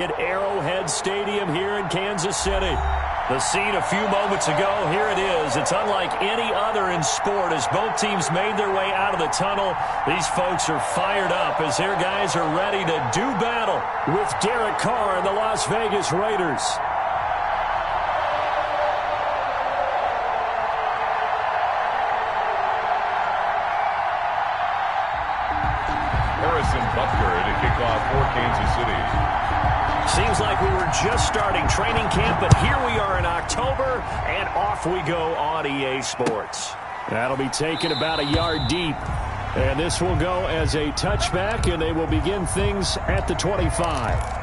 At Arrowhead Stadium here in Kansas City. The scene a few moments ago, here it is. It's unlike any other in sport as both teams made their way out of the tunnel. These folks are fired up as their guys are ready to do battle with Derek Carr and the Las Vegas Raiders. Harrison Butker to kick off for Kansas City. Seems like we were just starting training camp, but here we are in October, and off we go on EA Sports. That'll be taken about a yard deep, and this will go as a touchback, and they will begin things at the 25.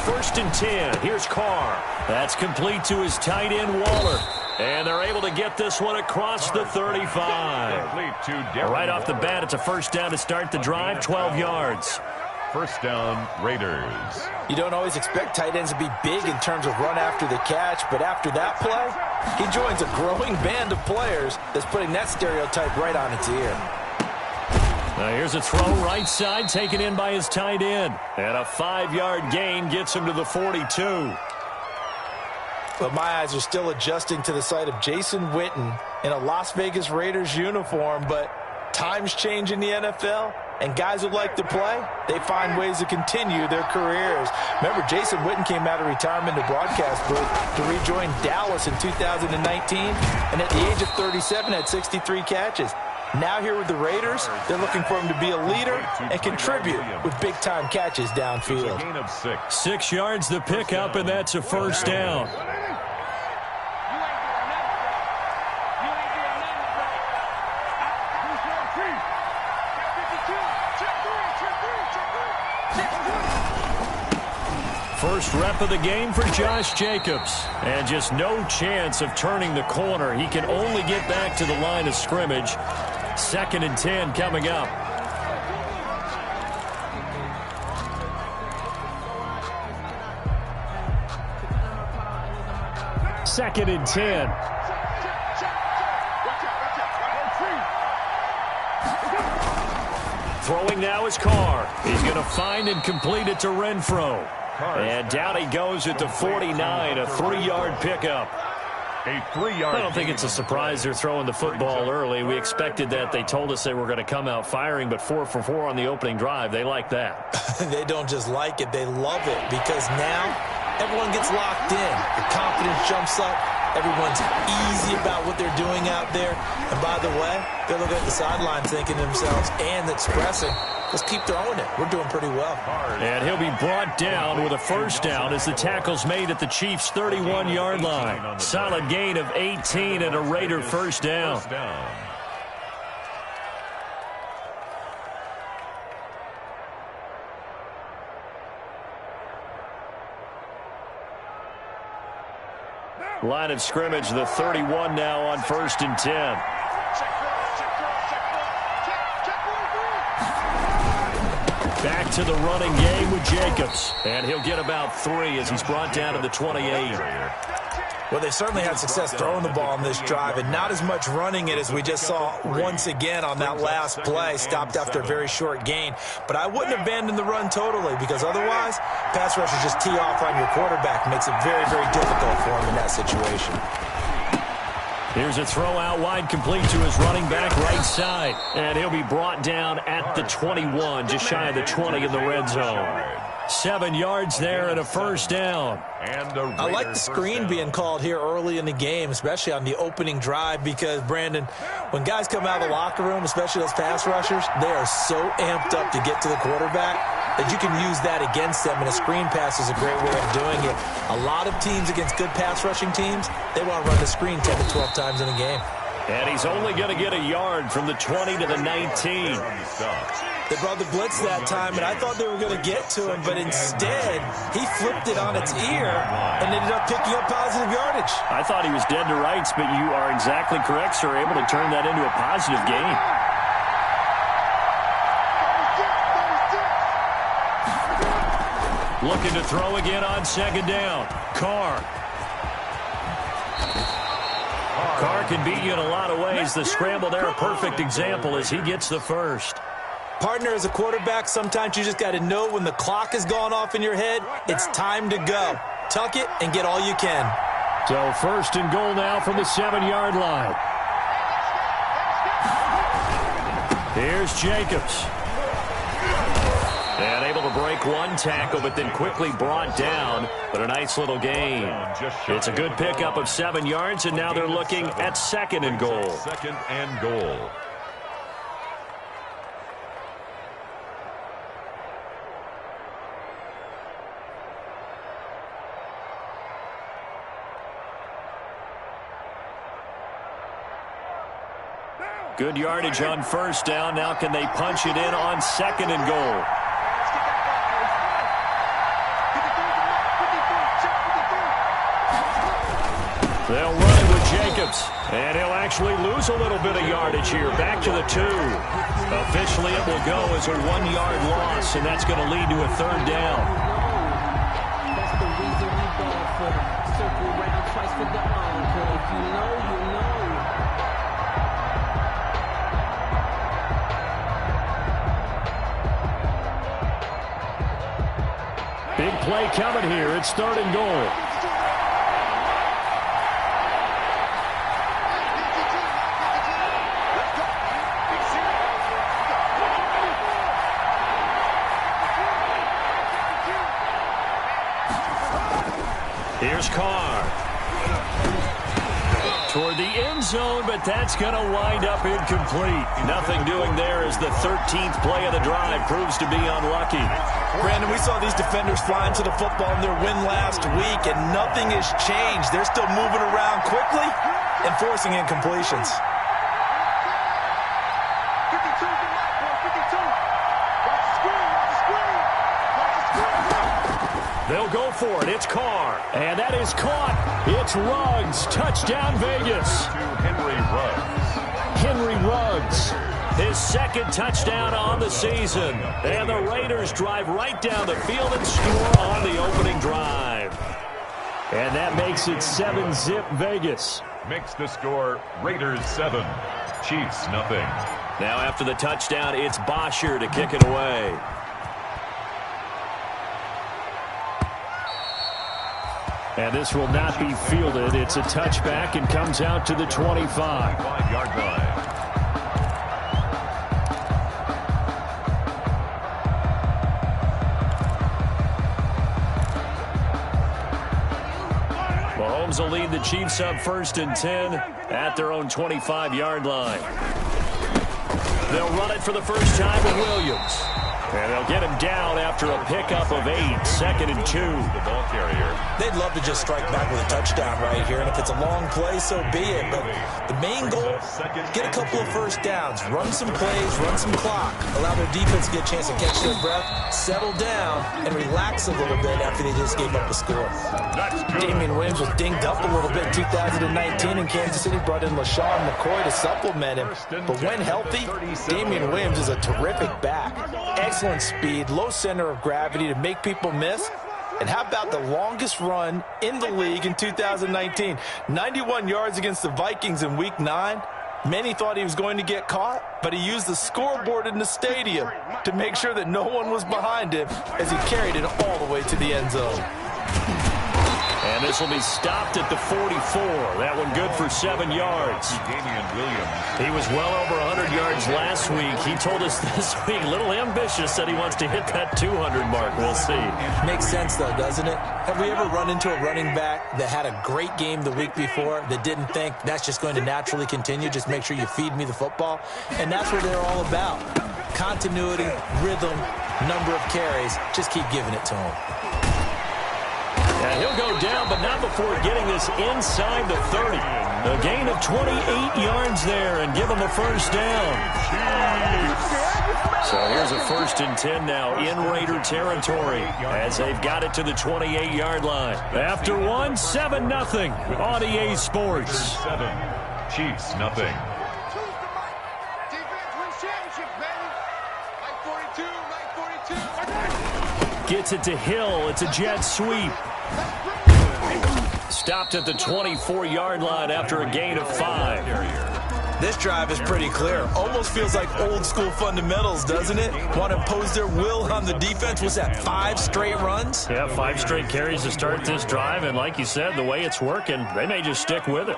First and 10. Here's Carr. That's complete to his tight end, Waller. And they're able to get this one across the 35. Right off the bat, it's a first down to start the drive, 12 yards. First down, Raiders. You don't always expect tight ends to be big in terms of run after the catch, but after that play, he joins a growing band of players that's putting that stereotype right on its ear. Now here's a throw right side taken in by his tight end. And a 5-yard gain gets him to the 42. But my eyes are still adjusting to the sight of Jason Witten in a Las Vegas Raiders uniform. But times change in the NFL, and guys who like to play, they find ways to continue their careers. Remember, Jason Witten came out of retirement in the broadcast booth to rejoin Dallas in 2019. And at the age of 37, had 63 catches. Now here with the Raiders, they're looking for him to be a leader and contribute with big-time catches downfield. 6 yards the pickup, and that's a first down. First rep of the game for Josh Jacobs. And just no chance of turning the corner. He can only get back to the line of scrimmage. 2nd and 10 coming up. Second and 10. Throwing now is Carr. He's going to find and complete it to Renfro. And down he goes at the 49, a 3-yard pickup. I don't think it's a surprise they're throwing the football early. We expected that. They told us they were going to come out firing, but 4 for 4 on the opening drive. They like that. They don't just like it, they love it, because now everyone gets locked in. The confidence jumps up. Everyone's easy about what they're doing out there. And by the way, they're looking at the sideline thinking to themselves and expressing, let's keep throwing it. We're doing pretty well. And he'll be brought down with a first down as the tackle's made at the Chiefs' 31-yard line. Solid gain of 18 and a Raider first down. Line of scrimmage, the 31 now on 1st and 10. Back to the running game with Jacobs. And he'll get about 3 as he's brought down to the 28. Well, they certainly had success throwing the ball on this drive, and not as much running it as we just saw once again on that last play. Stopped after a very short gain. But I wouldn't abandon the run totally, because otherwise, pass rushers just tee off on your quarterback. Makes it very, very difficult for him in that situation. Here's a throw out wide, complete to his running back right side. And he'll be brought down at the 21, just shy of the 20 in the red zone. 7 yards there and a first down. I like the screen being called here early in the game, especially on the opening drive, because, Brandon, when guys come out of the locker room, especially those pass rushers, they are so amped up to get to the quarterback that you can use that against them, and a screen pass is a great way of doing it. A lot of teams against good pass rushing teams, they want to run the screen 10 to 12 times in a game. And he's only going to get a yard from the 20 to the 19. They brought the blitz that time, and I thought they were going to get to him, but instead, he flipped it on its ear and ended up picking up positive yardage. I thought he was dead to rights, but you are exactly correct, sir. Able to turn that into a positive gain. Looking to throw again on second down. Carr can beat you in a lot of ways. The scramble there, a perfect example as he gets the first. Partner, as a quarterback, sometimes you just got to know when the clock has gone off in your head, it's time to go. Tuck it and get all you can. So first and goal now from the 7-yard line. Here's Jacobs. And able to break one tackle, but then quickly brought down. But a nice little gain. It's a good pickup of 7 yards, and now they're looking at second and goal. Second and goal. Good yardage on first down. Now can they punch it in on second and goal? They'll run it with Jacobs, and he'll actually lose a little bit of yardage here. Back to the 2. Officially, it will go as a 1-yard loss, and that's going to lead to a third down. That's the reason we ball for. Circle around twice for the encore. If you know, you know. Big play coming here. It's third and goal. Here's Carr. Toward the end zone, but that's going to wind up incomplete. Nothing doing there as the 13th play of the drive proves to be unlucky. Brandon, we saw these defenders flying to the football in their win last week, and nothing has changed. They're still moving around quickly and forcing incompletions. They'll go for it. It's Carr. And that is caught. It's Ruggs. Touchdown, Vegas. Henry Ruggs. His second touchdown on the season. And the Raiders drive right down the field and score on the opening drive. And that makes it 7-zip Vegas. Makes the score Raiders 7, Chiefs nothing. Now after the touchdown, it's Bosher to kick it away. And this will not be fielded. It's a touchback and comes out to the 25. 5-yard line. Mahomes will lead the Chiefs up 1st and 10 at their own 25-yard line. They'll run it for the first time with Williams. And they'll get him down after a pickup of 8, 2nd and 2. The ball carrier. They'd love to just strike back with a touchdown right here, and if it's a long play, so be it. But the main goal, get a couple of first downs, run some plays, run some clock, allow their defense to get a chance to catch their breath, settle down, and relax a little bit after they just gave up a score. Damian Williams was dinged up a little bit in 2019, and Kansas City brought in LaShawn McCoy to supplement him. But when healthy, Damian Williams is a terrific back. Excellent speed, low center of gravity to make people miss. And how about the longest run in the league in 2019? 91 yards against the Vikings in Week 9. Many thought he was going to get caught, but he used the scoreboard in the stadium to make sure that no one was behind him as he carried it all the way to the end zone. And this will be stopped at the 44. That one good for 7 yards. Damian Williams. He was well over 100 yards last week. He told us this week, a little ambitious, said he wants to hit that 200 mark. We'll see. Makes sense, though, doesn't it? Have we ever run into a running back that had a great game the week before that didn't think that's just going to naturally continue? Just make sure you feed me the football. And that's what they're all about. Continuity, rhythm, number of carries. Just keep giving it to them. And he'll go down, but not before getting this inside the 30. A gain of 28 yards there and give him a first down. So here's a 1st and 10 now in Raider territory as they've got it to the 28-yard line. After one, 7-0 on EA Sports. 7, Chiefs nothing. Gets it to Hill. It's a jet sweep. Stopped at the 24-yard line after a gain of 5. This drive is pretty clear. Almost feels like old school fundamentals, doesn't it? Want to impose their will on the defense. Was that 5 straight runs? Yeah, 5 straight carries to start this drive. And like you said, the way it's working, they may just stick with it.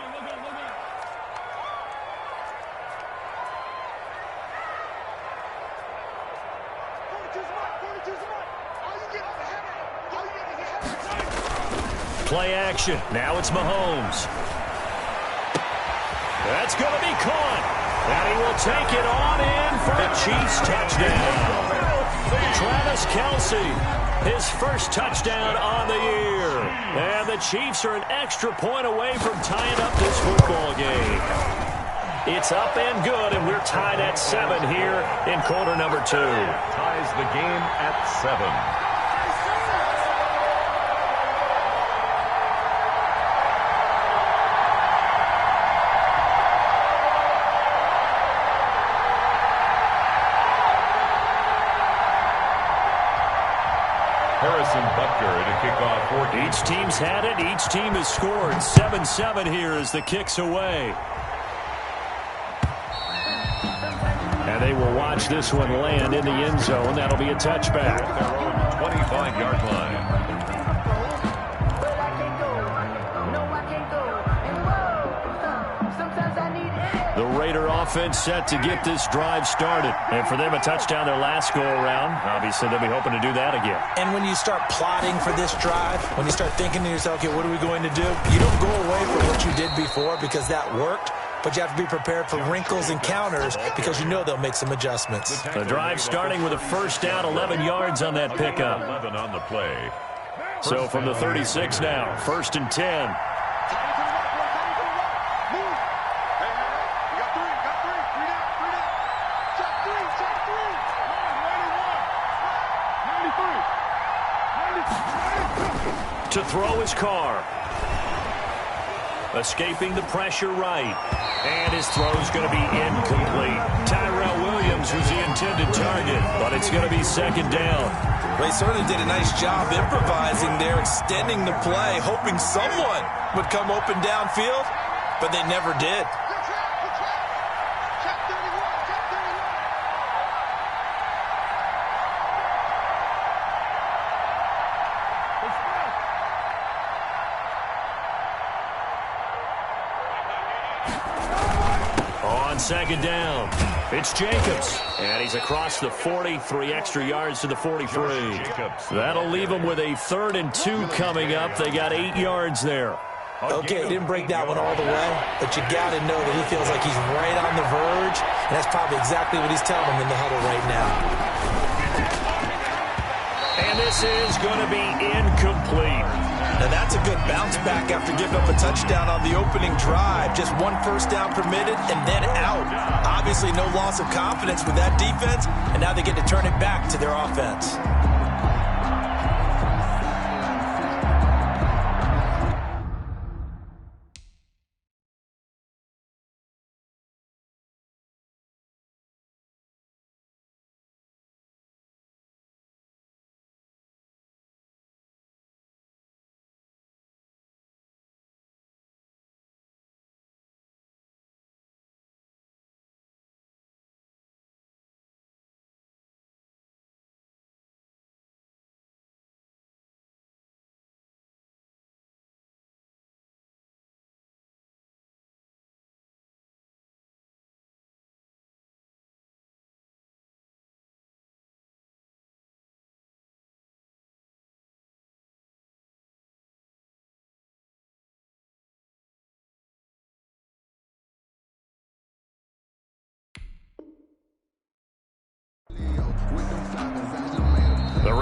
Play action. Now it's Mahomes. That's going to be caught. And he will take it on in for a Chiefs touchdown. Travis Kelce, his first touchdown on the year. And the Chiefs are an extra point away from tying up this football game. It's up and good, and we're tied at 7 here in quarter number 2. Ties the game at 7. Each team's had it. Each team has scored. 7-7 here as the kick's away. And they will watch this one land in the end zone. That'll be a touchback. Their own 25-yard line. The Raider offense set to get this drive started. And for them, a touchdown their last go-around. Obviously, they'll be hoping to do that again. And when you start plotting for this drive, when you start thinking to yourself, okay, what are we going to do? You don't go away from what you did before because that worked, but you have to be prepared for wrinkles and counters because you know they'll make some adjustments. The drive starting with a first down, 11 yards on that pickup. 11 on the play. So from the 36 now, 1st and 10. To throw his car. Escaping the pressure right. And his throw's going to be incomplete. Tyrell Williams was the intended target, but it's going to be 2nd down. They certainly did a nice job improvising there, extending the play, hoping someone would come open downfield, but they never did. On 2nd down, it's Jacobs. And he's across the 40, 3 extra yards to the 43. That'll leave him with a 3rd and 2 coming up. They got 8 yards there. Okay, didn't break that one all the way, but you got to know that he feels like he's right on the verge, and that's probably exactly what he's telling them in the huddle right now. And this is going to be incomplete. Now that's a good bounce back after giving up a touchdown on the opening drive. Just 1 first down permitted and then out. Obviously no loss of confidence with that defense, and now they get to turn it back to their offense.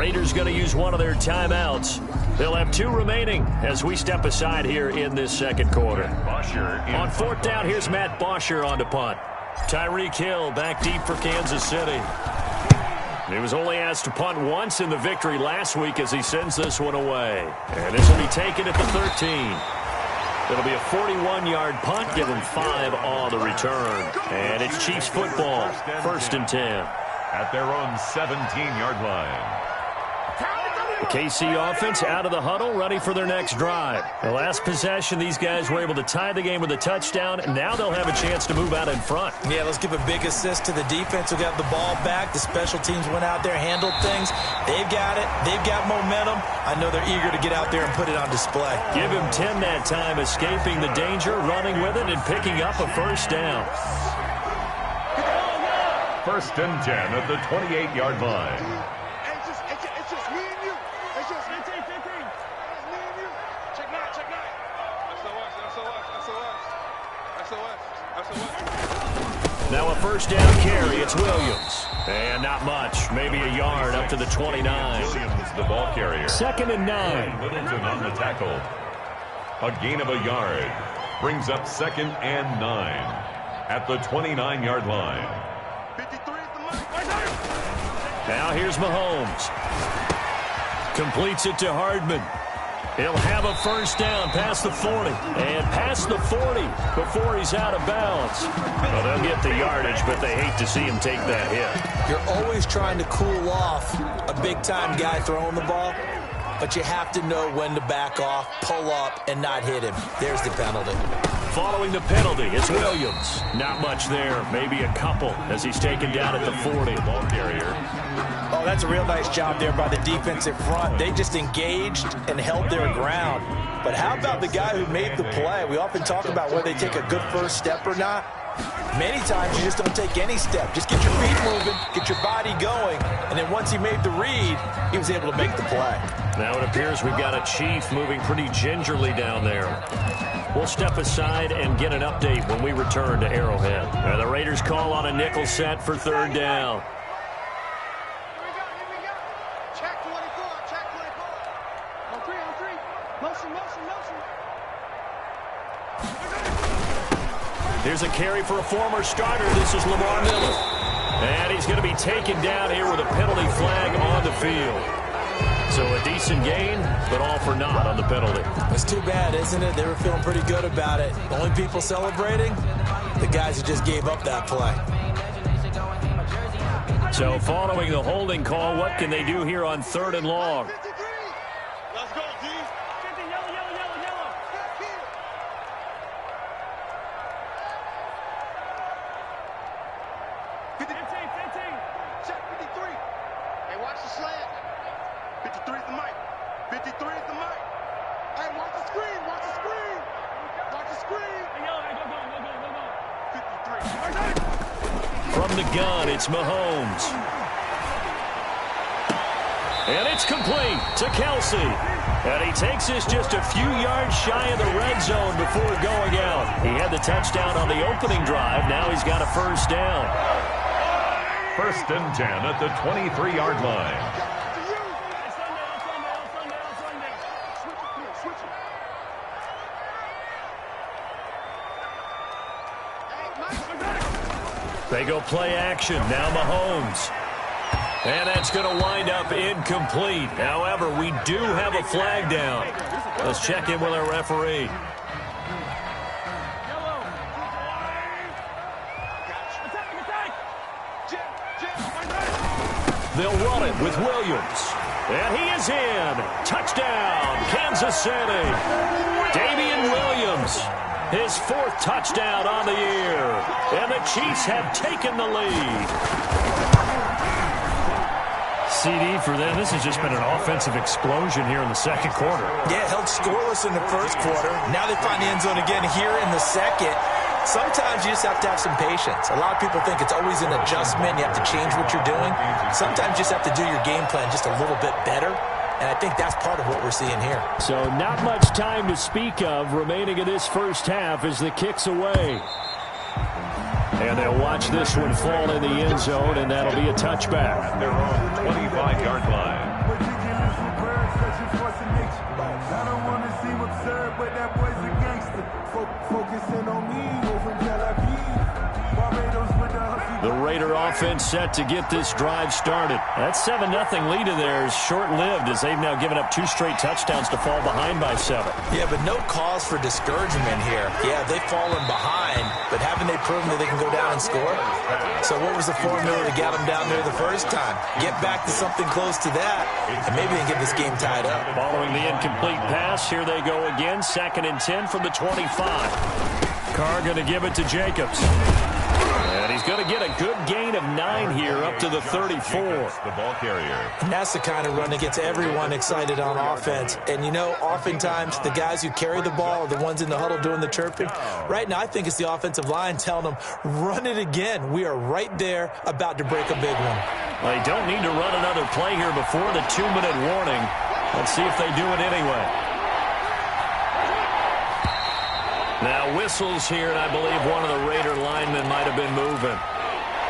Raiders going to use one of their timeouts. They'll have 2 remaining as we step aside here in this second quarter. On 4th down, here's Matt Bosher on to punt. Tyreek Hill back deep for Kansas City. He was only asked to punt once in the victory last week as he sends this one away. And this will be taken at the 13. It'll be a 41-yard punt, give them 5 on the return. And it's Chiefs football, 1st and 10. At their own 17-yard line. The KC offense out of the huddle, ready for their next drive. The last possession, these guys were able to tie the game with a touchdown, and now they'll have a chance to move out in front. Yeah, let's give a big assist to the defense who got the ball back. The special teams went out there, handled things. They've got it. They've got momentum. I know they're eager to get out there and put it on display. Give him 10 that time, escaping the danger, running with it, and picking up a first down. 1st and 10 at the 28-yard line. Now a first down carry. It's Williams. And not much. Maybe a yard up to the 29. Williams, the ball carrier. 2nd and 9. Littleton on the tackle. A gain of a yard. Brings up 2nd and 9 at the 29-yard line. Now here's Mahomes. Completes it to Hardman. He'll have a first down past the 40. And past the 40 before he's out of bounds. Well, they'll get the yardage, but they hate to see him take that hit. You're always trying to cool off a big-time guy throwing the ball, but you have to know when to back off, pull up, and not hit him. There's the penalty. Following the penalty, it's Williams. Not much there, maybe a couple as he's taken down at the 40. Ball carrier. Oh, that's a real nice job there by the defensive front. They just engaged and held their ground. But how about the guy who made the play? We often talk about whether they take a good first step or not. Many times you just don't take any step. Just get your feet moving, get your body going, and then once he made the read, he was able to make the play. Now it appears we've got a Chief moving pretty gingerly down there. We'll step aside and get an update when we return to Arrowhead. Now the Raiders call on a nickel set for 3rd down. Check 24, check 24. On 3, on 3. Motion, motion, motion. Here's a carry for a former starter. This is Lamar Miller. And he's going to be taken down here with a penalty flag on the field. So a decent gain, but all for naught on the penalty. It's too bad, isn't it? They were feeling pretty good about it. The only people celebrating, the guys who just gave up that play. So following the holding call, what can they do here on 3rd and long? Let's go, D. 50, yellow, yellow, yellow, yellow. 50, 15. Check 53. Hey, watch the slant. 53 is the mic. 53 is the mic. Hey, watch the screen. Watch the screen. Watch the screen. Hey, yo, hey, go. 53. From the gun, it's Mahomes. And it's complete to Kelsey. And he takes this just a few yards shy of the red zone before going out. He had the touchdown on the opening drive. Now he's got a first down. 1st and 10 at the 23-yard line. They go play action. Now Mahomes. And that's going to wind up incomplete. However, we do have a flag down. Let's check in with our referee. They'll run it with Williams. And he is in. Touchdown, Kansas City. Damian Williams. His 4th touchdown on the year. And the Chiefs have taken the lead. CD for them. This has just been an offensive explosion here in the second quarter. Yeah, held scoreless in the first quarter. Now they find the end zone again here in the second. Sometimes you just have to have some patience. A lot of people think it's always an adjustment. You have to change what you're doing. Sometimes you just have to do your game plan just a little bit better. And I think that's part of what we're seeing here. So not much time to speak of remaining in this first half as the kick's away. And they'll watch this one fall in the end zone, and that'll be a touchback. At their own 25-yard line. The Raider offense set to get this drive started. That 7-0 lead of theirs short-lived as they've now given up 2 straight touchdowns to fall behind by 7. Yeah, but no cause for discouragement here. Yeah, they've fallen behind, but haven't they proven that they can go down and score? So what was the formula to get them down there the first time? Get back to something close to that, and maybe they can get this game tied up. Following the incomplete pass, here they go again. 2nd and 10 from the 25. Carr going to give it to Jacobs. And he's going to get a good gain of 9 here up to the 34. The ball carrier. And that's the kind of run that gets everyone excited on offense. And, you know, oftentimes the guys who carry the ball are the ones in the huddle doing the chirping. Right now, I think it's the offensive line telling them, run it again. We are right there about to break a big one. Well, they don't need to run another play here before the 2-minute warning. Let's see if they do it anyway. Now whistles here, and I believe one of the Raider linemen might have been moving.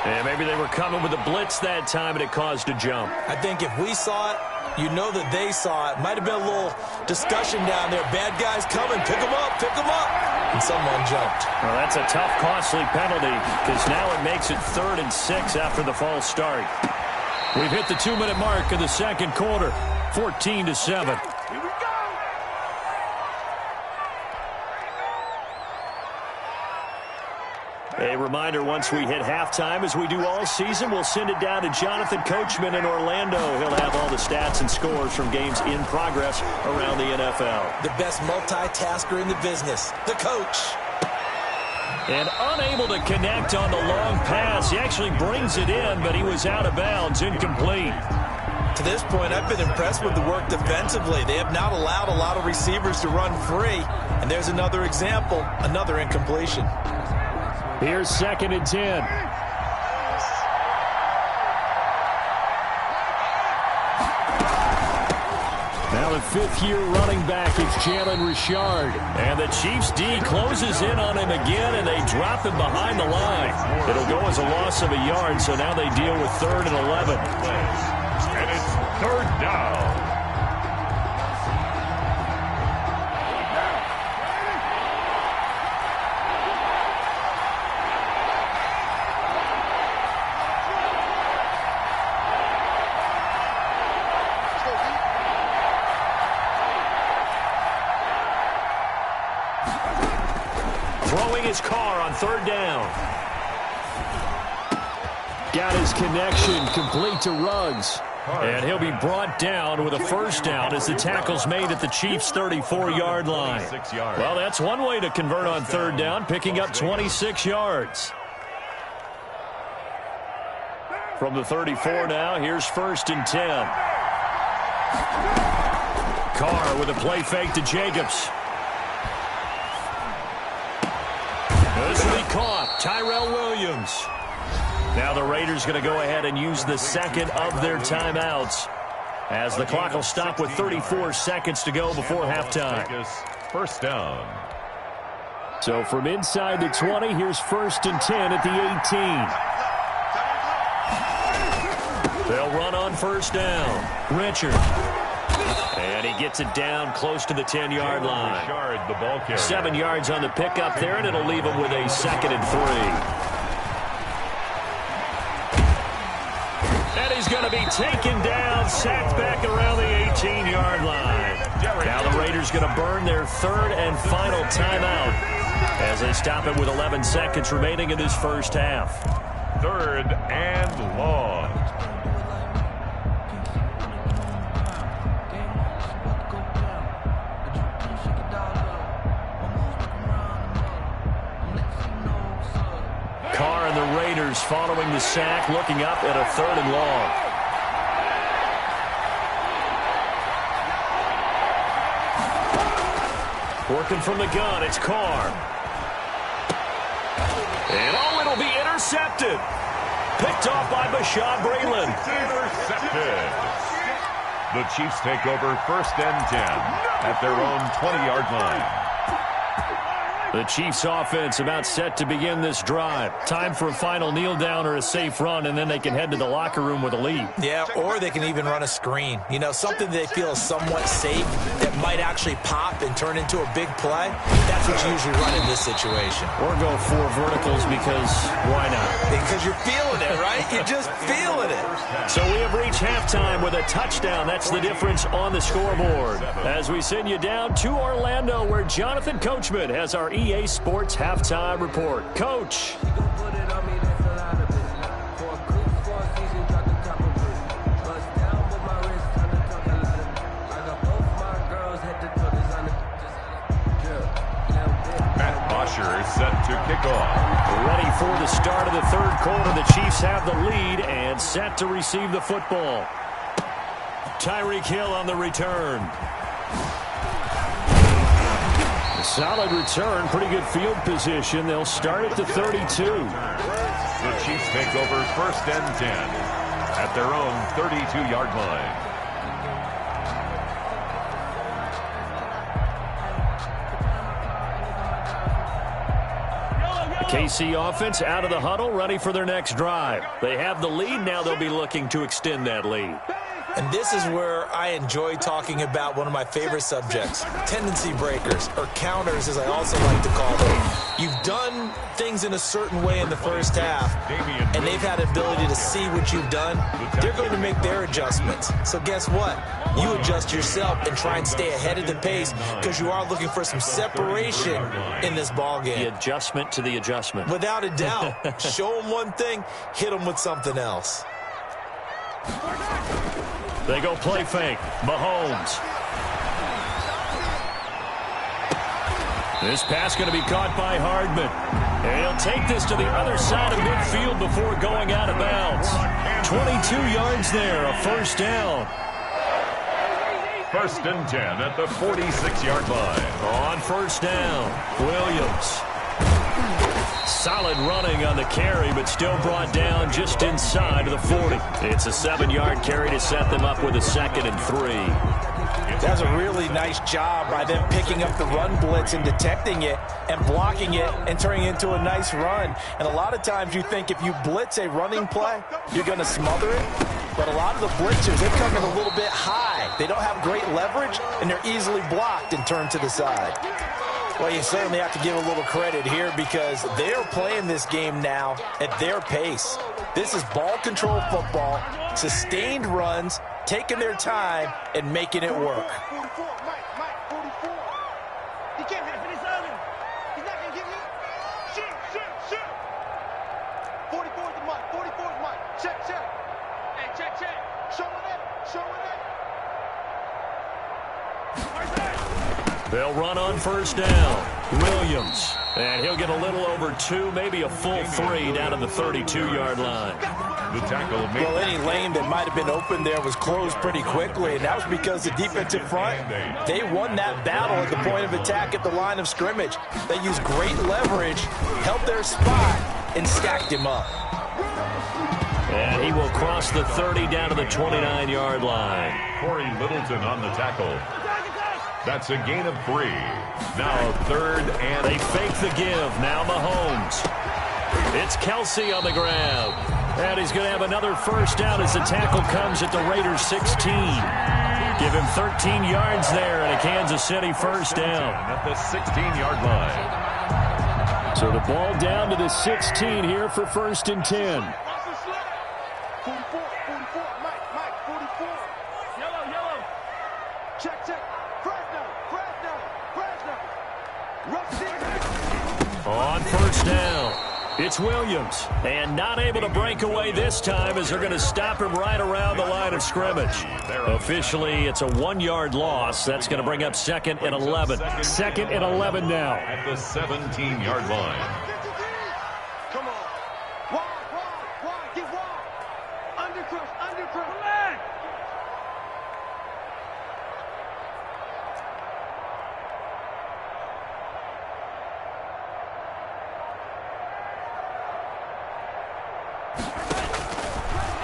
And maybe they were coming with a blitz that time, and it caused a jump. I think if we saw it, you know that they saw it. Might have been a little discussion down there. Bad guys coming. Pick them up. Pick them up. And someone jumped. Well, that's a tough, costly penalty because now it makes it 3rd and 6 after the false start. We've hit the 2-minute mark of the second quarter, 14-7. A reminder, once we hit halftime, as we do all season, we'll send it down to Jonathan Coachman in Orlando. He'll have all the stats and scores from games in progress around the NFL. The best multitasker in the business, the coach. And unable to connect on the long pass. He actually brings it in, but he was out of bounds, incomplete. To this point, I've been impressed with the work defensively. They have not allowed a lot of receivers to run free. And there's another example, another incompletion. Here's 2nd and 10. Now the 5th-year running back is Jalen Richard. And the Chiefs D closes in on him again, and they drop him behind the line. It'll go as a loss of a yard, so now they deal with 3rd and 11. And it's 3rd down. Throwing his car on 3rd down. Got his connection complete to Ruggs. And he'll be brought down with a 1st down as the tackle's made at the Chiefs' 34-yard line. Well, that's one way to convert on 3rd down, picking up 26 yards. From the 34 now, here's 1st and 10. Carr with a play fake to Jacobs. This will be caught. Tyrell Williams. Now the Raiders going to go ahead and use the 2nd of their timeouts as the clock will stop with 34 seconds to go before halftime. 1st down. So from inside the 20, here's 1st and 10 at the 18. They'll run on 1st down. Richard. And he gets it down close to the 10-yard line. 7 yards on the pickup there, and it'll leave him with a 2nd and 3. And he's going to be taken down, sacked back around the 18-yard line. Now the Raiders going to burn their 3rd and final timeout as they stop it with 11 seconds remaining in this first half. 3rd and long. Carr and the Raiders following the sack, looking up at a 3rd and long. Working from the gun, it's Carr. And it'll be intercepted. Picked off by Bashaud Breeland. Intercepted. The Chiefs take over 1st and 10 at their own 20-yard line. The Chiefs offense about set to begin this drive. Time for a final kneel down or a safe run, and then they can head to the locker room with a lead. Yeah, or they can even run a screen. You know, something they feel is somewhat safe that might actually pop and turn into a big play. That's what you usually run in this situation. Or go 4 verticals because why not? Because you're feeling it, right? You're just feeling it. So we have reached halftime with a touchdown. That's the difference on the scoreboard. As we send you down to Orlando, where Jonathan Coachman has our EA Sports Halftime Report. Coach. Is set to kick off. Ready for the start of the third quarter. The Chiefs have the lead and set to receive the football. Tyreek Hill on the return. A solid return. Pretty good field position. They'll start at the 32. The Chiefs take over 1st and 10 at their own 32-yard line. KC offense out of the huddle, ready for their next drive. They have the lead. Now they'll be looking to extend that lead. And this is where I enjoy talking about one of my favorite subjects, tendency breakers, or counters as I also like to call them. You've done things in a certain way in the first half, and they've had the ability to see what you've done. They're going to make their adjustments. So guess what? You adjust yourself and try and stay ahead of the pace because you are looking for some separation in this ballgame. The adjustment to the adjustment. Without a doubt. Show them one thing, hit them with something else. They go play fake. Mahomes. This pass going to be caught by Hardman. And he'll take this to the other side of midfield before going out of bounds. 22 yards there, a first down. 1st and 10 at the 46-yard line. On first down, Williams. Solid running on the carry, but still brought down just inside of the 40. It's a 7-yard carry to set them up with a 2nd and 3. That's a really nice job by them picking up the run blitz and detecting it and blocking it and turning it into a nice run. And a lot of times you think if you blitz a running play, you're going to smother it. But a lot of the blitzers, they come in a little bit high. They don't have great leverage, and they're easily blocked and turned to the side. Well, you certainly have to give a little credit here because they're playing this game now at their pace. This is ball control football, sustained runs, taking their time, and making it work. 44, Mike, 44. He can't hit it. He's not going to get me. Shoot. 44 is the Mike. 44 is Mike. Check. Hey, check. Show it. They'll run on first down. Williams. And he'll get a little over 2, maybe a full 3 down to the 32-yard line. The tackle made. Well, any lane that might have been open there was closed pretty quickly, and that was because the defensive front, they won that battle at the point of attack at the line of scrimmage. They used great leverage, held their spot, and stacked him up. And he will cross the 30 down to the 29-yard line. Corey Littleton on the tackle. That's a gain of 3. Now 3rd and... They fake the give. Now Mahomes. It's Kelsey on the grab. And he's going to have another first down as the tackle comes at the Raiders 16. Give him 13 yards there and a Kansas City first down. At the 16-yard line. So the ball down to the 16 here for 1st and 10. 44, Mike, 44. Yellow. Check. On first down, it's Williams. And not able to break away this time as they're going to stop him right around the line of scrimmage. Officially, it's a 1-yard loss. That's going to bring up 2nd and 11. 2nd and 11 now. At the 17-yard line. Come on. Wide. Get wide. Undercrush.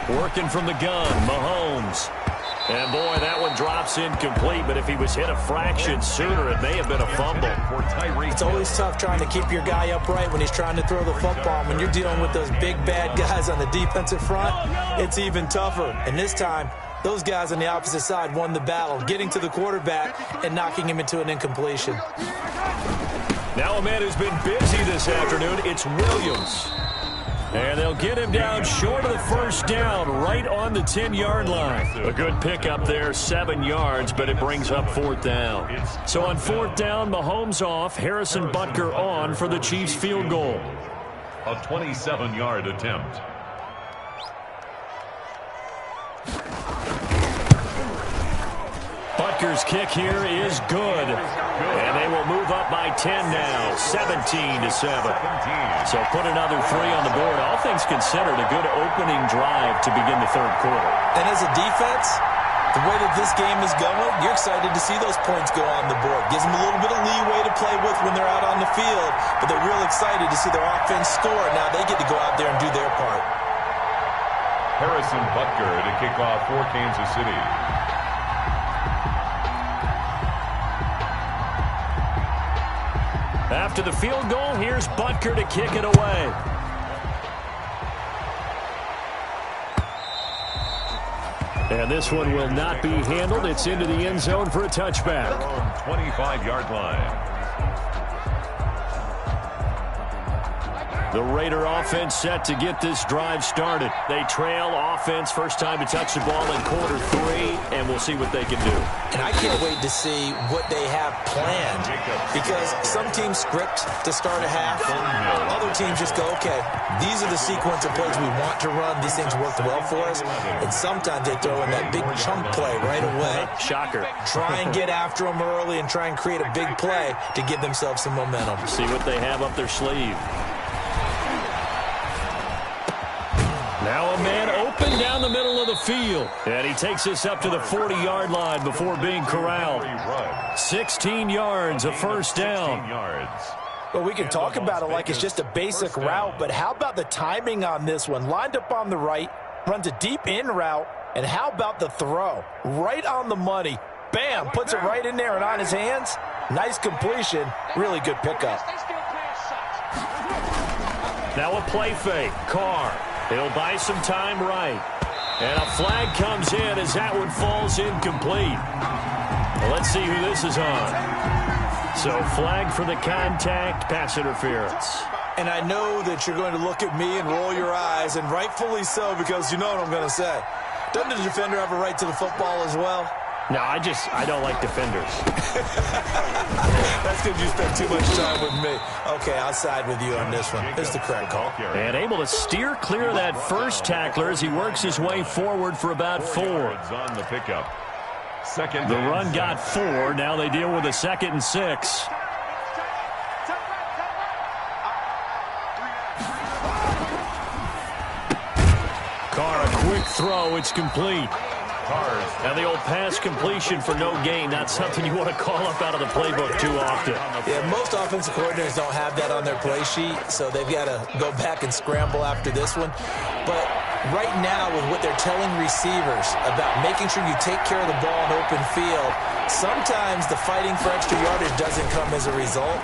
Working from the gun, Mahomes. And, boy, that one drops incomplete, but if he was hit a fraction sooner, it may have been a fumble. It's always tough trying to keep your guy upright when he's trying to throw the football. When you're dealing with those big, bad guys on the defensive front, it's even tougher. And this time, those guys on the opposite side won the battle, getting to the quarterback and knocking him into an incompletion. Now a man who's been busy this afternoon, it's Williams. And they'll get him down short of the first down, right on the 10-yard line. A good pickup there, 7 yards, but it brings up 4th down. So on 4th down, Mahomes off, Harrison Butker on for the Chiefs field goal. A 27-yard attempt. Butker's kick here is good. And they will move up by 10 now, 17-7. So put another 3 on the board. All things considered, a good opening drive to begin the third quarter. And as a defense, the way that this game is going, you're excited to see those points go on the board. Gives them a little bit of leeway to play with when they're out on the field, but they're real excited to see their offense score. Now they get to go out there and do their part. Harrison Butker to kick off for Kansas City. After the field goal, here's Butker to kick it away. And this one will not be handled. It's into the end zone for a touchback. 25-yard line. The Raider offense set to get this drive started. They trail offense, first time to touch the ball in quarter 3, and we'll see what they can do. And I can't wait to see what they have planned, because some teams script to start a half. Other teams just go, okay, these are the sequence of plays we want to run. These things worked well for us. And sometimes they throw in that big chunk play right away. Shocker. Try and get after them early and try and create a big play to give themselves some momentum. See what they have up their sleeve. Now a man open down the middle of the field. And he takes us up to the 40-yard line before being corralled. 16 yards, a first down. Well, we can talk about it like it's just a basic route, but how about the timing on this one? Lined up on the right, runs a deep in route, and how about the throw? Right on the money. Bam, puts it right in there and on his hands. Nice completion. Really good pickup. Now a play fake. Carr. He'll buy some time right. And a flag comes in as that one falls incomplete. Well, let's see who this is on. So flag for the contact, pass interference. And I know that you're going to look at me and roll your eyes, and rightfully so, because you know what I'm going to say. Doesn't the defender have a right to the football as well? No, I don't like defenders. That's because you spent too much time with me. Okay, I'll side with you on this one. It's the correct call. And able to steer clear of that first tackler as he works his way forward for about 4. On the pickup. Second. The run got 4. Now they deal with a 2nd and 6. Carr, a quick throw. It's complete. Now the old pass completion for no gain, not something you want to call up out of the playbook too often. Yeah, most offensive coordinators don't have that on their play sheet, so they've got to go back and scramble after this one. But right now, with what they're telling receivers about making sure you take care of the ball in open field, sometimes the fighting for extra yardage doesn't come as a result.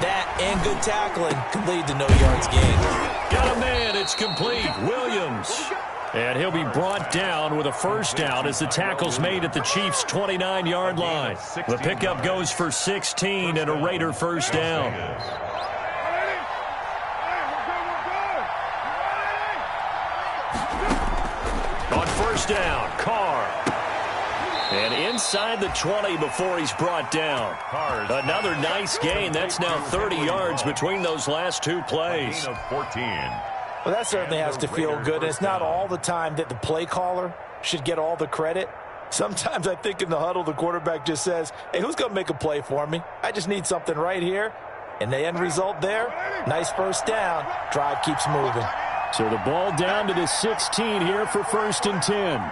That and good tackling can lead to no yards gained. Got a man, it's complete. Williams. And he'll be brought down with a first down as the tackle's made at the Chiefs' 29-yard line. The pickup goes for 16 and a Raider first down. On first down, Carr. And inside the 20 before he's brought down. Another nice gain. That's now 30 yards between those last 2 plays. Gain of 14. Well, that certainly has to feel good. And it's not all the time that the play caller should get all the credit. Sometimes I think in the huddle, the quarterback just says, hey, who's going to make a play for me? I just need something right here. And the end result there, nice first down. Drive keeps moving. So the ball down to the 16 here for 1st and 10.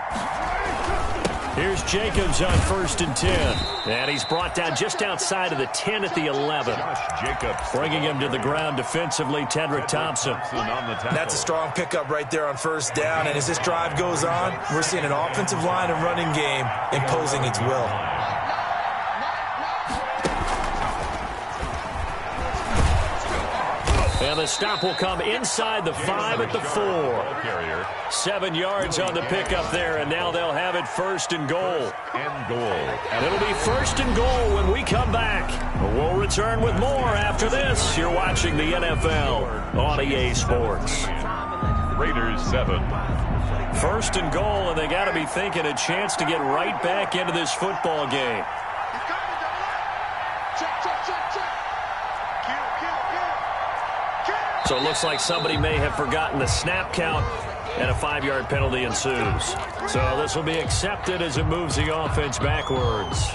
Here's Jacobs on 1st and 10. And he's brought down just outside of the 10 at the 11. Josh Jacobs. Bringing him to the ground defensively, Tedrick Thompson. That's a strong pickup right there on 1st down. And as this drive goes on, we're seeing an offensive line and running game imposing its will. And the stop will come inside the 5 at the 4. 7 yards on the pickup there, and now they'll have it 1st and goal. It'll be 1st and goal when we come back. We'll return with more after this. You're watching the NFL on EA Sports. Raiders 7. 1st and goal, and they got to be thinking a chance to get right back into this football game. So it looks like somebody may have forgotten the snap count, and a 5-yard penalty ensues. So this will be accepted as it moves the offense backwards.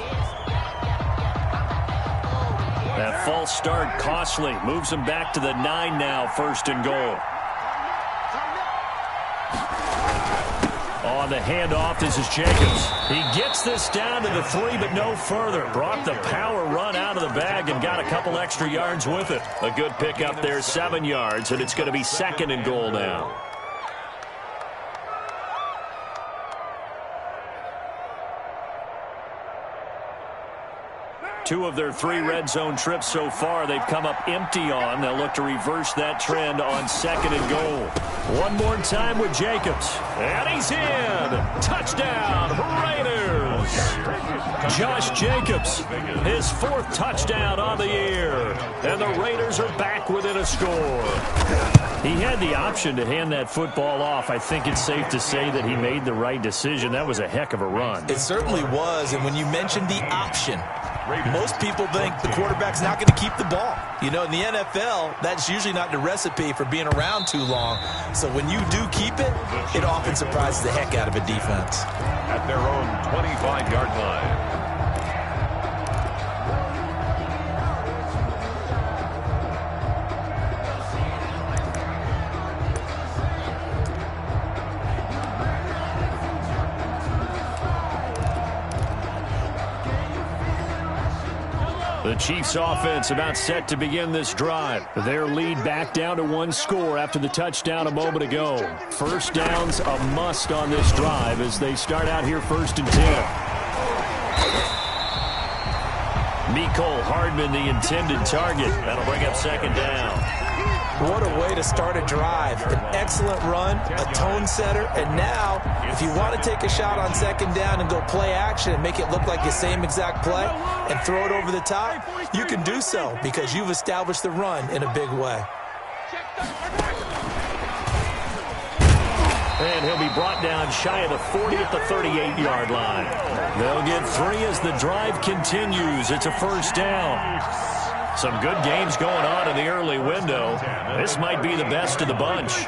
That false start costly. Moves them back to the 9 now, 1st and goal. On the handoff, this is Jacobs. He gets this down to the 3, but no further. Brought the power run out of the bag and got a couple extra yards with it. A good pickup there, 7 yards, and it's going to be 2nd and goal now. Two of their 3 red zone trips so far, they've come up empty on. They'll look to reverse that trend on 2nd and goal. One more time with Jacobs. And he's in. Touchdown, Raiders. Josh Jacobs, his 4th touchdown on the year. And the Raiders are back within a score. He had the option to hand that football off. I think it's safe to say that he made the right decision. That was a heck of a run. It certainly was, and when you mentioned the option, most people think the quarterback's not going to keep the ball. You know, in the NFL, that's usually not the recipe for being around too long. So when you do keep it, it often surprises the heck out of a defense. At their own 25-yard line. The Chiefs offense about set to begin this drive. Their lead back down to 1 score after the touchdown a moment ago. 1st downs a must on this drive as they start out here 1st and 10. Mecole Hardman, the intended target. That'll bring up 2nd down. What a way to start a drive. An excellent run, a tone setter, and now, if you want to take a shot on 2nd down and go play action and make it look like the same exact play and throw it over the top, you can do so because you've established the run in a big way. And he'll be brought down shy of the 40 at the 38-yard line. They'll get 3 as the drive continues. It's a 1st down. Some good games going on in the early window. This might be the best of the bunch.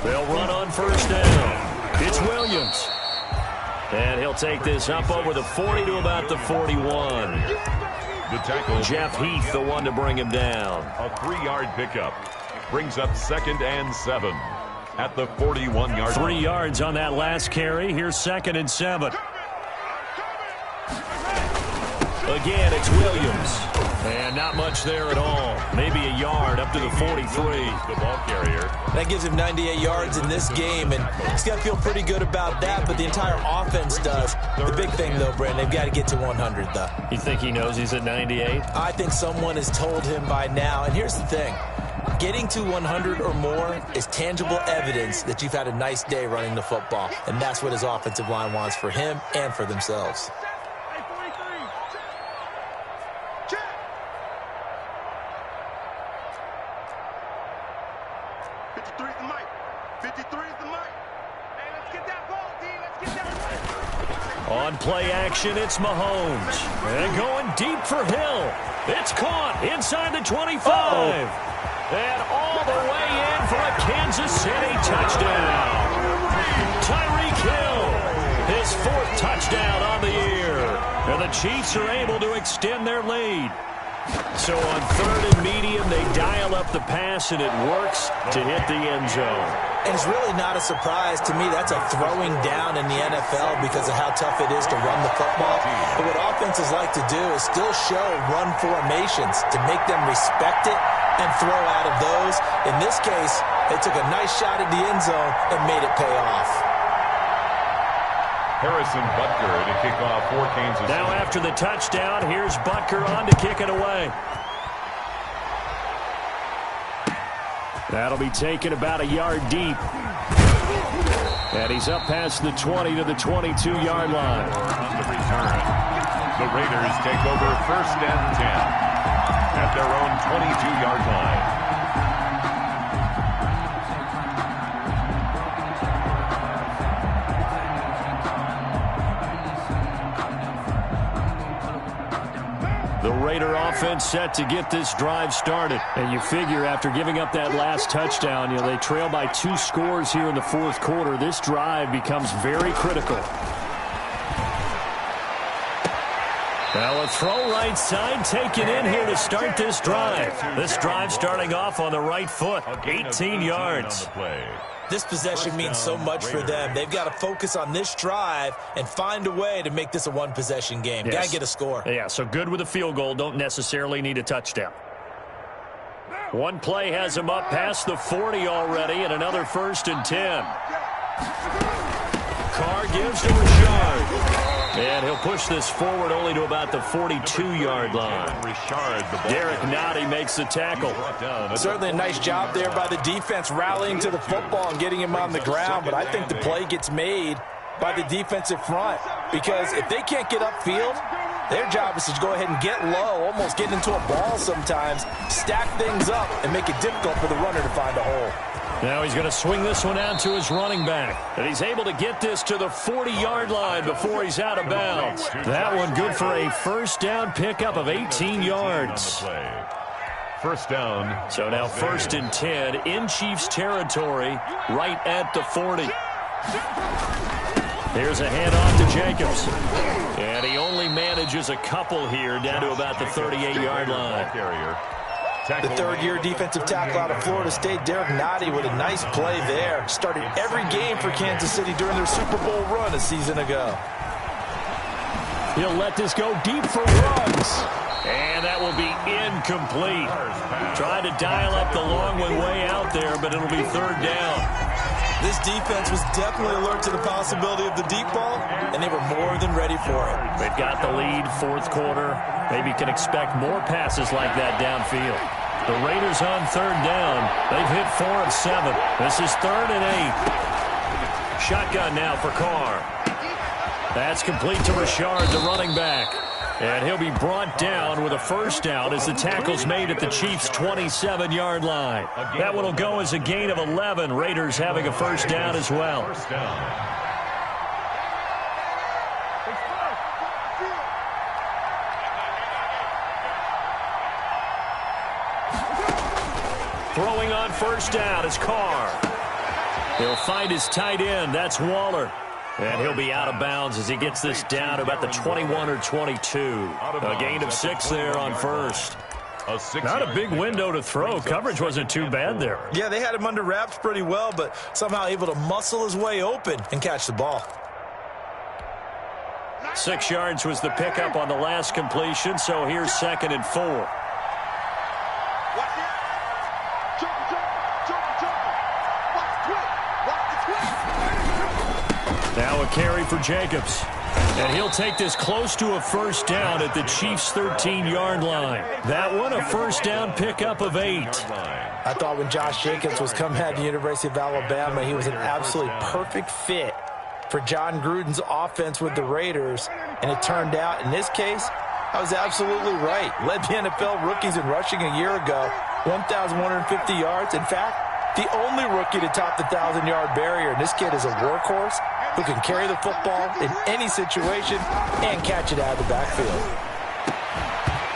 They'll run on 1st down. It's Williams. And he'll take this up over the 40 to about the 41. The tackle. Jeff Heath, the one to bring him down. A 3-yard pickup. Brings up 2nd and 7 at the 41-yard line. 3 yards on that last carry. Here's 2nd and 7. Again, it's Williams. And not much there at all. Maybe a yard up to the 43. The ball carrier. That gives him 98 yards in this game, and he's got to feel pretty good about that, but the entire offense does. The big thing, though, Brandon, they've got to get to 100, though. You think he knows he's at 98? I think someone has told him by now, and here's the thing. Getting to 100 or more is tangible evidence that you've had a nice day running the football, and that's what his offensive line wants for him and for themselves. On play action, it's Mahomes. And going deep for Hill. It's caught inside the 25. And all the way in for a Kansas City touchdown. Tyreek Hill touchdown on the year. And the Chiefs are able to extend their lead. So on 3rd and medium, they dial up the pass, and it works to hit the end zone. And it's really not a surprise to me. That's a throwing down in the NFL because of how tough it is to run the football. But what offenses like to do is still show run formations to make them respect it and throw out of those. In this case, they took a nice shot at the end zone and made it pay off. Harrison Butker to kick off for Kansas City. Now after the touchdown, here's Butker on to kick it away. That'll be taken about a yard deep. And he's up past the 20 to the 22-yard line. On the return, the Raiders take over 1st and 10 at their own 22-yard line. The Raider offense set to get this drive started. And you figure after giving up that last touchdown, they trail by 2 scores here in the 4th quarter. This drive becomes very critical. Now a throw right side taken in here to start this drive. This drive starting off on the right foot, 18 yards. This possession means so much for them. They've got to focus on this drive and find a way to make this a one-possession game. Yes. Got to get a score. Yeah, so good with a field goal. Don't necessarily need a touchdown. One play has him up past the 40 already, and another 1st and 10. Carr gives to Richard. And he'll push this forward only to about the 42-yard line. Derek Nottie makes the tackle. Certainly a nice job there by the defense rallying to the football and getting him on the ground, but I think the play gets made by the defensive front because if they can't get upfield, their job is to go ahead and get low, almost get into a ball sometimes, stack things up, and make it difficult for the runner to find a hole. Now he's going to swing this one out to his running back. And he's able to get this to the 40-yard line before he's out of bounds. That one good for a 1st down pickup of 18 yards. 1st down. So now 1st and 10 in Chiefs territory right at the 40. Here's a handoff to Jacobs. And he only manages a couple here down to about the 38-yard line. The 3rd-year defensive tackle out of Florida State, Derek Nottie, with a nice play there. Started every game for Kansas City during their Super Bowl run a season ago. He'll let this go deep for Ruggs. And that will be incomplete. Tried to dial up the long one way out there, but it'll be 3rd down. This defense was definitely alert to the possibility of the deep ball, and they were more than ready for it. They've got the lead, 4th quarter. Maybe can expect more passes like that downfield. The Raiders on 3rd down. They've hit 4 of 7. This is 3rd and 8. Shotgun now for Carr. That's complete to Richard, the running back. And he'll be brought down with a 1st down as the tackle's made at the Chiefs' 27-yard line. That one will go as a gain of 11. Raiders having a 1st down as well. Throwing on 1st down is Carr. He'll find his tight end. That's Waller. And he'll be out of bounds as he gets this down to about the 21 or 22. A gain of 6 there on 1st. Not a big window to throw. Coverage wasn't too bad there. Yeah, they had him under wraps pretty well, but somehow able to muscle his way open and catch the ball. 6 yards was the pickup on the last completion, so here's 2nd and 4. Now a carry for Jacobs. And he'll take this close to a 1st down at the Chiefs' 13-yard line. That one a 1st down pickup of 8. I thought when Josh Jacobs was coming out of the University of Alabama, he was an absolutely perfect fit for John Gruden's offense with the Raiders. And it turned out, in this case, I was absolutely right. Led the NFL rookies in rushing a year ago, 1,150 yards. In fact, the only rookie to top the 1,000-yard barrier. And this kid is a workhorse who can carry the football in any situation and catch it out of the backfield.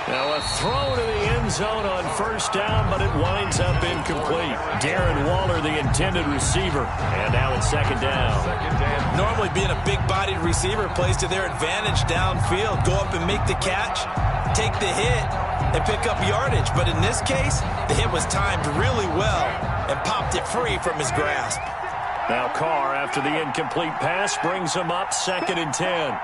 Now a throw to the end zone on first down, but it winds up incomplete. Darren Waller, the intended receiver. And now it's second down. Normally being a big-bodied receiver plays to their advantage downfield. Go up and make the catch, take the hit, and pick up yardage. But in this case, the hit was timed really well and popped it free from his grasp. Now Carr, after the incomplete pass, brings him up 2nd and 10.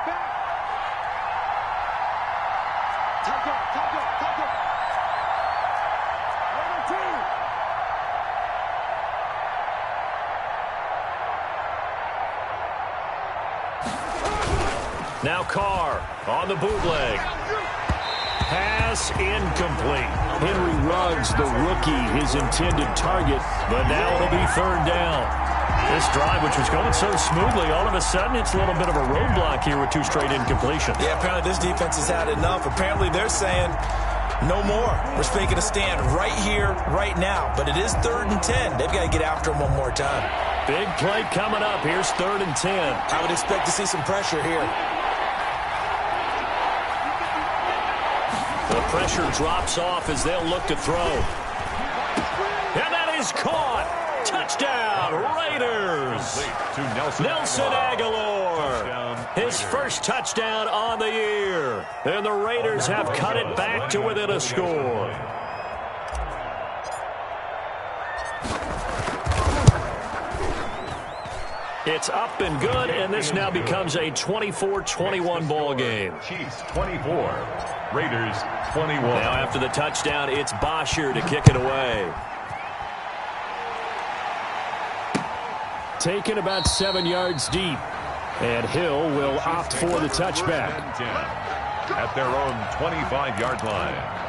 Now Carr on the bootleg. Pass incomplete. Henry Ruggs, the rookie, his intended target, but now it'll be 3rd down. This drive, which was going so smoothly, all of a sudden it's a little bit of a roadblock here with 2 straight incompletions. Yeah, apparently this defense has had enough. Apparently they're saying no more. We're making a stand right here, right now. But it is 3rd and 10. They've got to get after him one more time. Big play coming up. Here's 3rd and 10. I would expect to see some pressure here. The pressure drops off as they'll look to throw. And that is caught. Touchdown, Raiders. Nelson Aguilar. His first touchdown on the year. And the Raiders have cut it back to within a score. It's up and good, and this now becomes a 24-21 ball game. Chiefs 24, Raiders 21. Now after the touchdown, it's Bosher to kick it away. Taken about 7 yards deep, and Hill will opt for the touchback. At their own 25-yard line.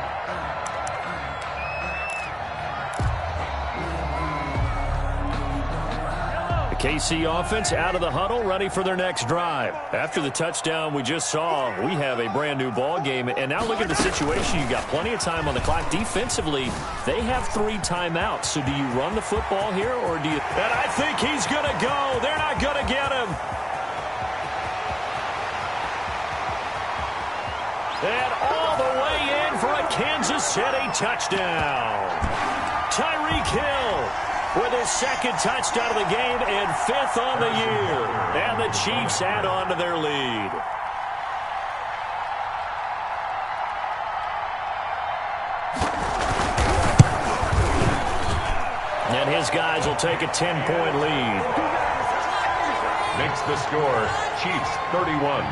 KC offense out of the huddle, ready for their next drive. After the touchdown we just saw, we have a brand new ball game. And now look at the situation. You got plenty of time on the clock. Defensively, they have 3 timeouts. So do you run the football here, or do you? And I think he's going to go. They're not going to get him. And all the way in for a Kansas City touchdown. Tyreek Hill with his 2nd touchdown of the game and 5th on the year. And the Chiefs add on to their lead. And his guys will take a 10-point lead. Makes the score Chiefs 31,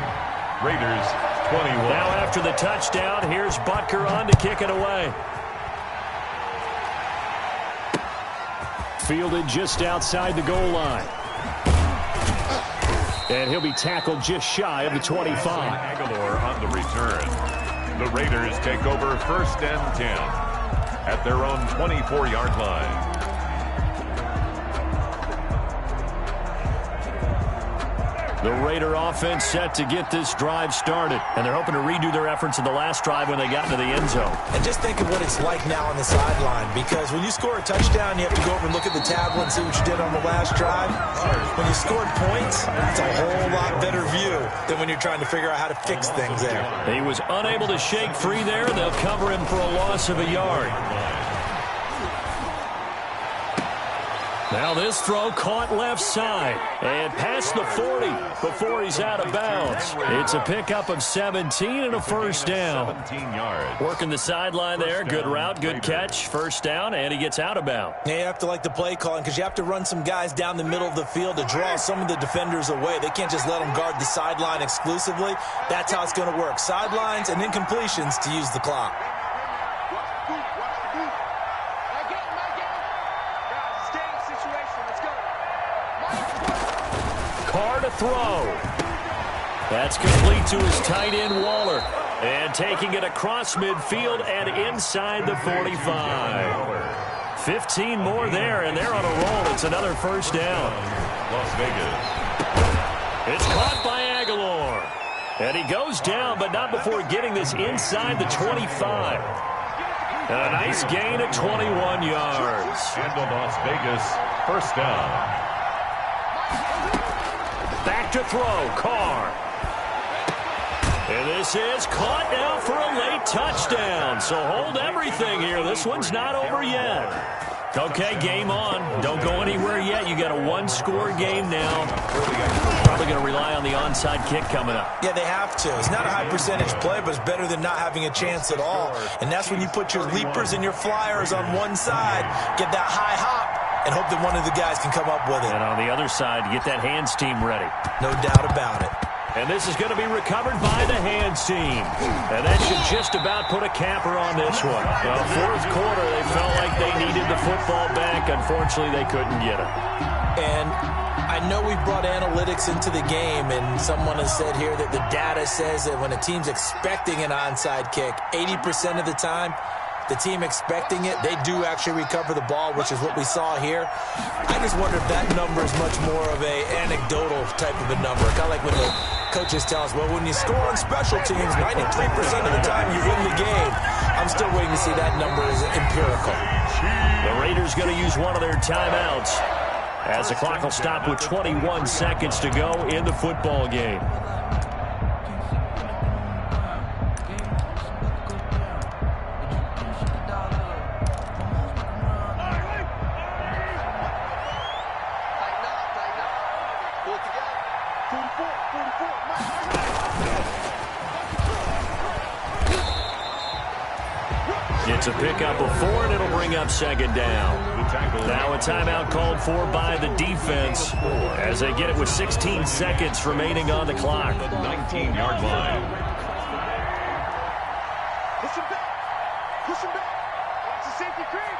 Raiders 21. Now after the touchdown, here's Butker on to kick it away. Fielded just outside the goal line. And he'll be tackled just shy of the 25. Aguilar on the return. The Raiders take over 1st and 10 at their own 24-yard line. The Raider offense set to get this drive started. And they're hoping to redo their efforts in the last drive when they got into the end zone. And just think of what it's like now on the sideline, because when you score a touchdown, you have to go over and look at the tablet and see what you did on the last drive. When you scored points, it's a whole lot better view than when you're trying to figure out how to fix things there. He was unable to shake free there. They'll cover him for a loss of a yard. Now this throw caught left side and past the 40 before he's out of bounds. It's a pickup of 17 and a first down. 17 yards. Working the sideline there. Good route, good catch. First down, and he gets out of bounds. Yeah, you have to like the play calling, because you have to run some guys down the middle of the field to draw some of the defenders away. They can't just let them guard the sideline exclusively. That's how it's going to work. Sidelines and incompletions to use the clock. Carr to throw. That's complete to his tight end, Waller. And taking it across midfield and inside the 45. 15 more there, and they're on a roll. It's another first down. Las Vegas. It's caught by Aguilar. And he goes down, but not before getting this inside the 25. And a nice gain at 21 yards. And the Las Vegas first down. Back to throw, Carr. And And this is caught now for a late touchdown. So hold everything here. This one's not over yet. Okay, game on. Don't go anywhere yet. You got a one-score game now. Probably going to rely on the onside kick coming up. Yeah, they have to. It's not a high-percentage play, but it's better than not having a chance at all. And that's when you put your leapers and your flyers on one side, get that high hop, and hope that one of the guys can come up with it. And on the other side, get that hands team ready. No doubt about it. And this is going to be recovered by the hands team. And that should just about put a capper on this one. Well, fourth quarter, they felt like they needed the football back. Unfortunately, they couldn't get it. And I know we brought analytics into the game, and someone has said here that the data says that when a team's expecting an onside kick, 80% of the time, the team expecting it, they do actually recover the ball, which is what we saw here. I just wonder if that number is much more of a anecdotal type of a number. Kind of like when the coaches tell us, well, when you score on special teams, 93% of the time you win the game. I'm still waiting to see that number is empirical. The Raiders going to use one of their timeouts as the clock will stop with 21 seconds to go in the football game. It's a pickup of 4, and it'll bring up second down. Now a timeout called for by the defense as they get it with 16 seconds remaining on the clock. 19-yard line. Push him back. Push him back. It's a safety creep.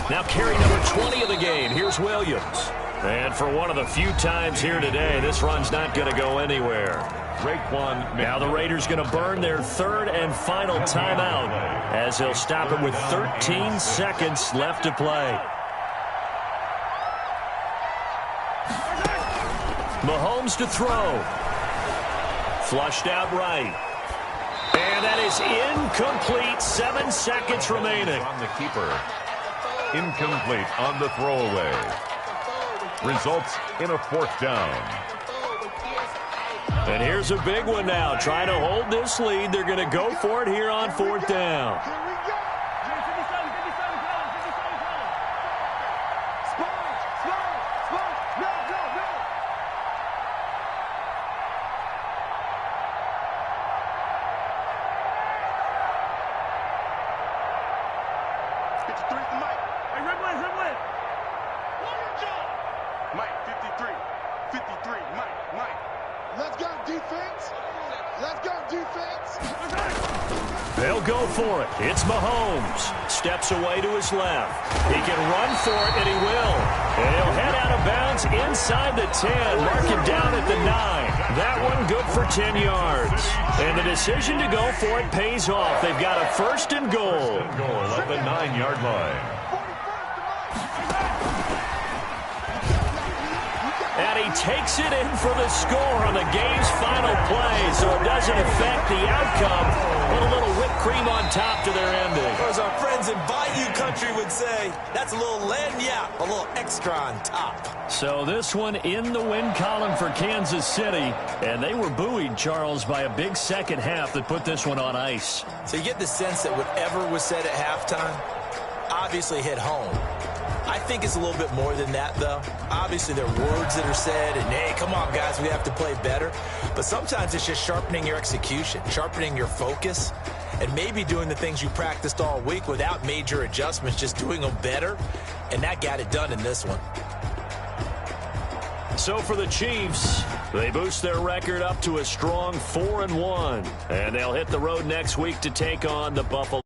Now carry number 20 of the game. Here's Williams. And for one of the few times here today, this run's not going to go anywhere. Now the Raiders going to burn their third and final timeout as they'll stop it with 13 seconds left to play. Mahomes to throw. Flushed out right. And that is incomplete. 7 seconds remaining. On the keeper. Incomplete on the throwaway. Results in a fourth down. And here's a big one now. Trying to hold this lead. They're going to go for it here on fourth down. They'll go for it. It's Mahomes. Steps away to his left. He can run for it, and he will. And he'll head out of bounds inside the 10. Mark him down at the 9. That one good for 10 yards. And the decision to go for it pays off. They've got a first and goal. At the 9-yard line. And he takes it in for the score on the game's final play, so it doesn't affect the outcome. Put a little whipped cream on top to their ending. Or as our friends in Bayou Country would say, that's a little lagniappe, a little extra on top. So this one in the win column for Kansas City, and they were buoyed, Charles, by a big second half that put this one on ice. So you get the sense that whatever was said at halftime obviously hit home. I think it's a little bit more than that, though. Obviously, there are words that are said, and, hey, come on, guys, we have to play better. But sometimes it's just sharpening your execution, sharpening your focus, and maybe doing the things you practiced all week without major adjustments, just doing them better. And that got it done in this one. So for the Chiefs, they boost their record up to a strong 4-1. And they'll hit the road next week to take on the Buffalo.